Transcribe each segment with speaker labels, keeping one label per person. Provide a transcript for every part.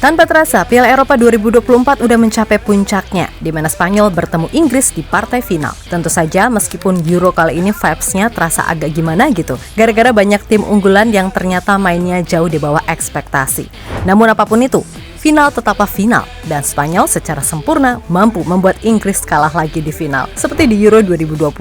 Speaker 1: Tanpa terasa, Piala Eropa 2024 udah mencapai puncaknya, di mana Spanyol bertemu Inggris di partai final. Tentu saja, meskipun Euro kali ini vibes-nya terasa agak gimana gitu, gara-gara banyak tim unggulan yang ternyata mainnya jauh di bawah ekspektasi. Namun apapun itu, final tetaplah final, dan Spanyol secara sempurna mampu membuat Inggris kalah lagi di final, seperti di Euro 2020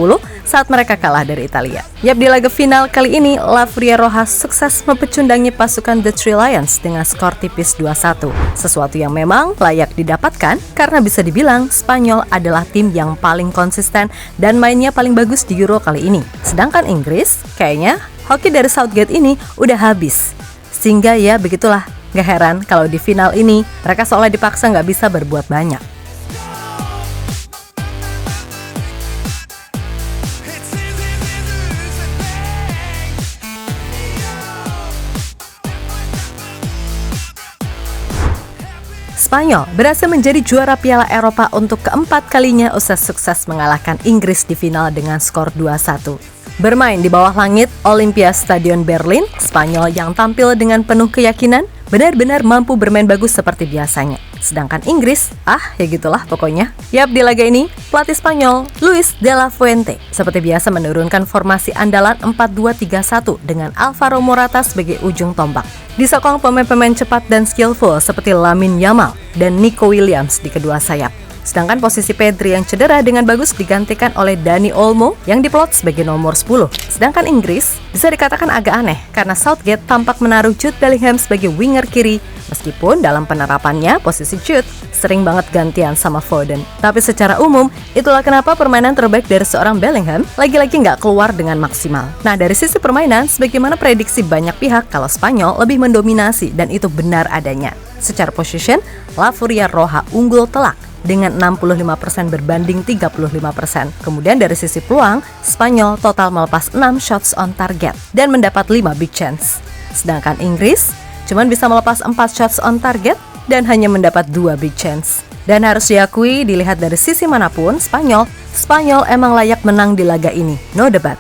Speaker 1: saat mereka kalah dari Italia. Yap, di laga final kali ini, La Furia Roja sukses mempecundangi pasukan The Three Lions dengan skor tipis 2-1. Sesuatu yang memang layak didapatkan karena bisa dibilang Spanyol adalah tim yang paling konsisten dan mainnya paling bagus di Euro kali ini. Sedangkan Inggris, kayaknya hoki dari Southgate ini udah habis. Sehingga ya begitulah, gak heran kalau di final ini mereka seolah dipaksa gak bisa berbuat banyak. Spanyol berhasil menjadi juara Piala Eropa untuk keempat kalinya usai sukses mengalahkan Inggris di final dengan skor 2-1. Bermain di bawah langit Olympia Stadion Berlin, Spanyol yang tampil dengan penuh keyakinan benar-benar mampu bermain bagus seperti biasanya. Sedangkan Inggris, ya gitulah pokoknya. Yap, di laga ini, pelatih Spanyol, Luis de la Fuente, seperti biasa menurunkan formasi andalan 4-2-3-1 dengan Alvaro Morata sebagai ujung tombak. Disokong pemain-pemain cepat dan skillful seperti Lamine Yamal dan Nico Williams di kedua sayap. Sedangkan posisi Pedri yang cedera dengan bagus digantikan oleh Dani Olmo yang diplot sebagai nomor 10. Sedangkan Inggris bisa dikatakan agak aneh karena Southgate tampak menaruh Jude Bellingham sebagai winger kiri, meskipun dalam penerapannya posisi Jude sering banget gantian sama Foden. Tapi secara umum, itulah kenapa permainan terbaik dari seorang Bellingham lagi-lagi nggak keluar dengan maksimal. Nah, dari sisi permainan, sebagaimana prediksi banyak pihak kalau Spanyol lebih mendominasi dan itu benar adanya. Secara position, La Furia Roja unggul telak dengan 65% berbanding 35%. Kemudian dari sisi peluang, Spanyol total melepas 6 shots on target dan mendapat 5 big chance. Sedangkan Inggris cuma bisa melepas 4 shots on target dan hanya mendapat 2 big chance. Dan harus diakui, dilihat dari sisi manapun, Spanyol emang layak menang di laga ini. No debat.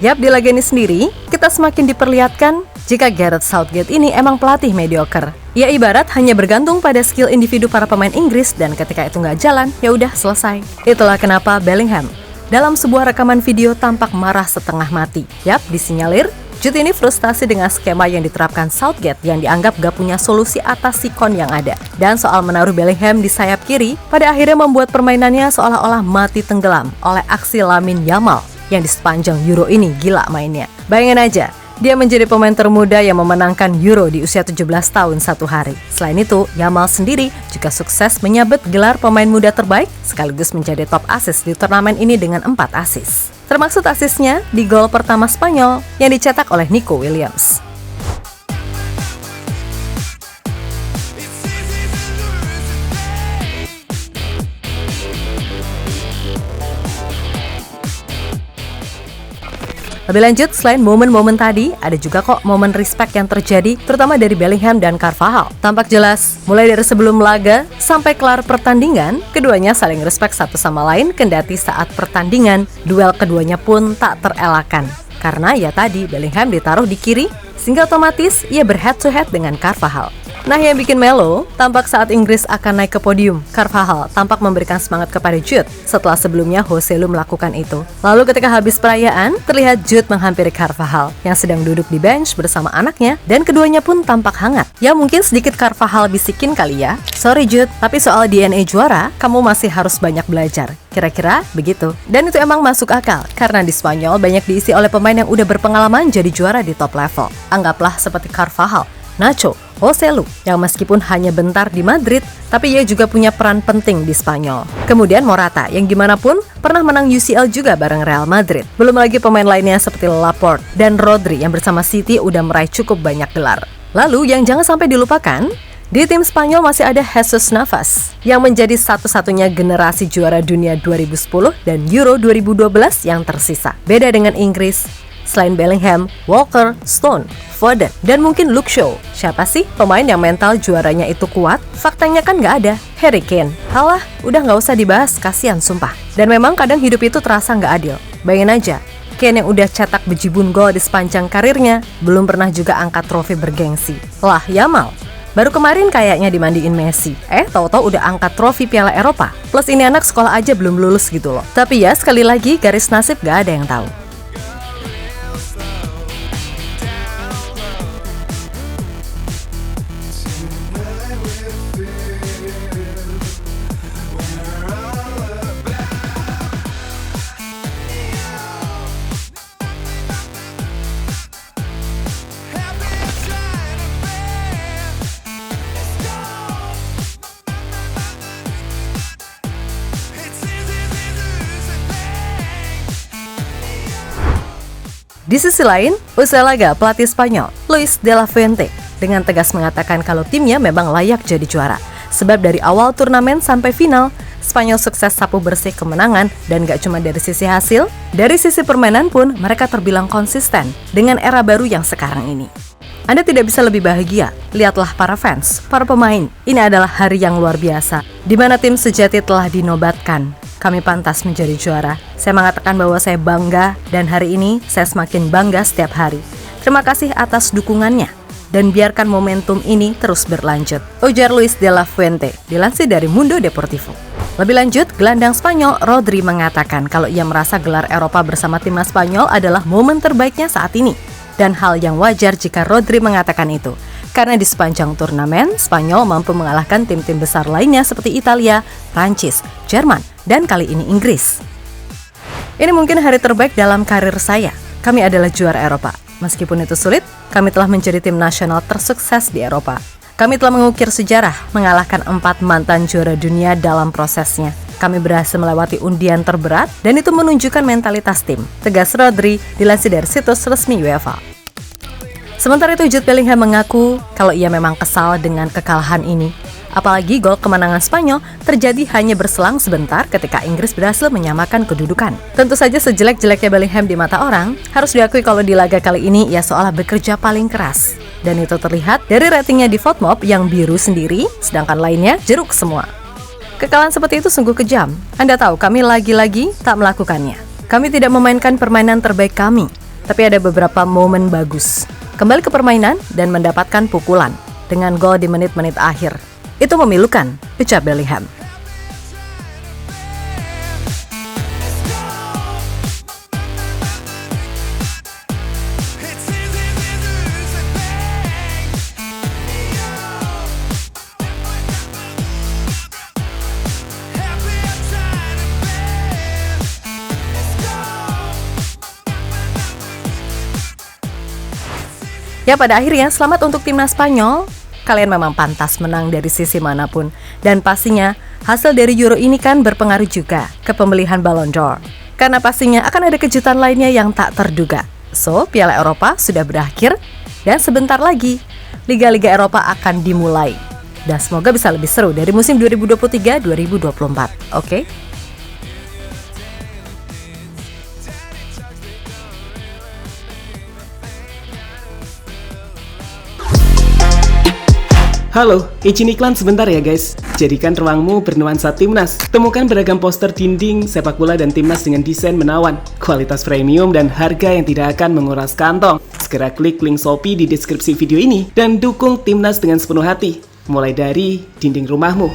Speaker 1: Yap, di laga ini sendiri, kita semakin diperlihatkan jika Gareth Southgate ini emang pelatih mediocre. Ya ibarat hanya bergantung pada skill individu para pemain Inggris dan ketika itu nggak jalan, ya udah selesai. Itulah kenapa Bellingham dalam sebuah rekaman video tampak marah setengah mati. Yap, disinyalir Jude ini frustasi dengan skema yang diterapkan Southgate yang dianggap gak punya solusi atas sikon yang ada. Dan soal menaruh Bellingham di sayap kiri, pada akhirnya membuat permainannya seolah-olah mati tenggelam oleh aksi Lamine Yamal yang di sepanjang Euro ini gila mainnya. Bayangin aja, dia menjadi pemain termuda yang memenangkan Euro di usia 17 tahun satu hari. Selain itu, Yamal sendiri juga sukses menyabet gelar pemain muda terbaik sekaligus menjadi top assist di turnamen ini dengan 4 assist. Termaksud asisnya di gol pertama Spanyol yang dicetak oleh Nico Williams. Lebih lanjut, selain momen-momen tadi, ada juga kok momen respect yang terjadi, terutama dari Bellingham dan Carvajal. Tampak jelas, mulai dari sebelum laga sampai kelar pertandingan, keduanya saling respect satu sama lain, kendati saat pertandingan, duel keduanya pun tak terelakkan. Karena ya tadi, Bellingham ditaruh di kiri, sehingga otomatis ia berhead to head dengan Carvajal. Nah, yang bikin melo, tampak saat Inggris akan naik ke podium, Carvajal tampak memberikan semangat kepada Jude setelah sebelumnya Joselu melakukan itu. Lalu ketika habis perayaan, terlihat Jude menghampiri Carvajal yang sedang duduk di bench bersama anaknya dan keduanya pun tampak hangat. Ya mungkin sedikit Carvajal bisikin kali ya, "Sorry Jude, tapi soal DNA juara, kamu masih harus banyak belajar." Kira-kira begitu. Dan itu emang masuk akal, karena di Spanyol banyak diisi oleh pemain yang udah berpengalaman jadi juara di top level. Anggaplah seperti Carvajal, Nacho, Joselu, yang meskipun hanya bentar di Madrid, tapi ia juga punya peran penting di Spanyol. Kemudian Morata, yang gimana pun pernah menang UCL juga bareng Real Madrid. Belum lagi pemain lainnya seperti Laporte dan Rodri yang bersama City udah meraih cukup banyak gelar. Lalu yang jangan sampai dilupakan, Di tim Spanyol masih ada Jesus Navas yang menjadi satu-satunya generasi juara dunia 2010 dan Euro 2012 yang tersisa. Beda dengan Inggris, selain Bellingham, Walker, Stone, Foden, dan mungkin Luke Shaw. Siapa sih pemain yang mental juaranya itu kuat? Faktanya kan nggak ada. Harry Kane. Halah, udah nggak usah dibahas, kasihan sumpah. Dan memang kadang hidup itu terasa nggak adil. Bayangin aja, Kane yang udah cetak bejibun gol di sepanjang karirnya, belum pernah juga angkat trofi bergengsi. Lah, Yamal. Baru kemarin kayaknya dimandiin Messi. Tahu-tahu udah angkat trofi Piala Eropa. Plus ini anak sekolah aja belum lulus gitu loh. Tapi ya, sekali lagi, garis nasib gak ada yang tahu. Di sisi lain, usai laga, pelatih Spanyol, Luis de la Fuente, dengan tegas mengatakan kalau timnya memang layak jadi juara. Sebab dari awal turnamen sampai final, Spanyol sukses sapu bersih kemenangan dan gak cuma dari sisi hasil, dari sisi permainan pun mereka terbilang konsisten dengan era baru yang sekarang ini. Anda tidak bisa lebih bahagia, lihatlah para fans, para pemain, ini adalah hari yang luar biasa, di mana tim sejati telah dinobatkan. Kami pantas menjadi juara. Saya mengatakan bahwa saya bangga dan hari ini saya semakin bangga setiap hari. Terima kasih atas dukungannya dan biarkan momentum ini terus berlanjut, ujar Luis de la Fuente, dilansir dari Mundo Deportivo. Lebih lanjut, gelandang Spanyol Rodri mengatakan kalau ia merasa gelar Eropa bersama timnas Spanyol adalah momen terbaiknya saat ini. Dan hal yang wajar jika Rodri mengatakan itu, karena di sepanjang turnamen, Spanyol mampu mengalahkan tim-tim besar lainnya seperti Italia, Prancis, Jerman, dan kali ini Inggris. Ini mungkin hari terbaik dalam karir saya. Kami adalah juara Eropa. Meskipun itu sulit, kami telah menjadi tim nasional tersukses di Eropa. Kami telah mengukir sejarah, mengalahkan 4 mantan juara dunia dalam prosesnya. Kami berhasil melewati undian terberat dan itu menunjukkan mentalitas tim, tegas Rodri, dilansir dari situs resmi UEFA. Sementara itu, Jude Bellingham mengaku kalau ia memang kesal dengan kekalahan ini. Apalagi gol kemenangan Spanyol terjadi hanya berselang sebentar ketika Inggris berhasil menyamakan kedudukan. Tentu saja sejelek-jeleknya Bellingham di mata orang, harus diakui kalau di laga kali ini ia seolah bekerja paling keras. Dan itu terlihat dari ratingnya di FOTMOB yang biru sendiri, sedangkan lainnya jeruk semua. Kekalahan seperti itu sungguh kejam. Anda tahu, kami lagi-lagi tak melakukannya. Kami tidak memainkan permainan terbaik kami, tapi ada beberapa momen bagus. Kembali ke permainan dan mendapatkan pukulan dengan gol di menit-menit akhir. Itu memilukan, ucap Bellingham. Ya, pada akhirnya selamat untuk timnas Spanyol. Kalian memang pantas menang dari sisi manapun. Dan pastinya hasil dari Euro ini kan berpengaruh juga ke pemilihan Ballon d'Or. Karena pastinya akan ada kejutan lainnya yang tak terduga. So, Piala Eropa sudah berakhir dan sebentar lagi Liga-Liga Eropa akan dimulai. Dan semoga bisa lebih seru dari musim 2023-2024. Oke?
Speaker 2: Halo, izin iklan sebentar ya guys. Jadikan ruangmu bernuansa timnas. Temukan beragam poster dinding, sepak bola dan timnas dengan desain menawan, kualitas premium dan harga yang tidak akan menguras kantong. Segera klik link Shopee di deskripsi video ini dan dukung timnas dengan sepenuh hati. Mulai dari dinding rumahmu.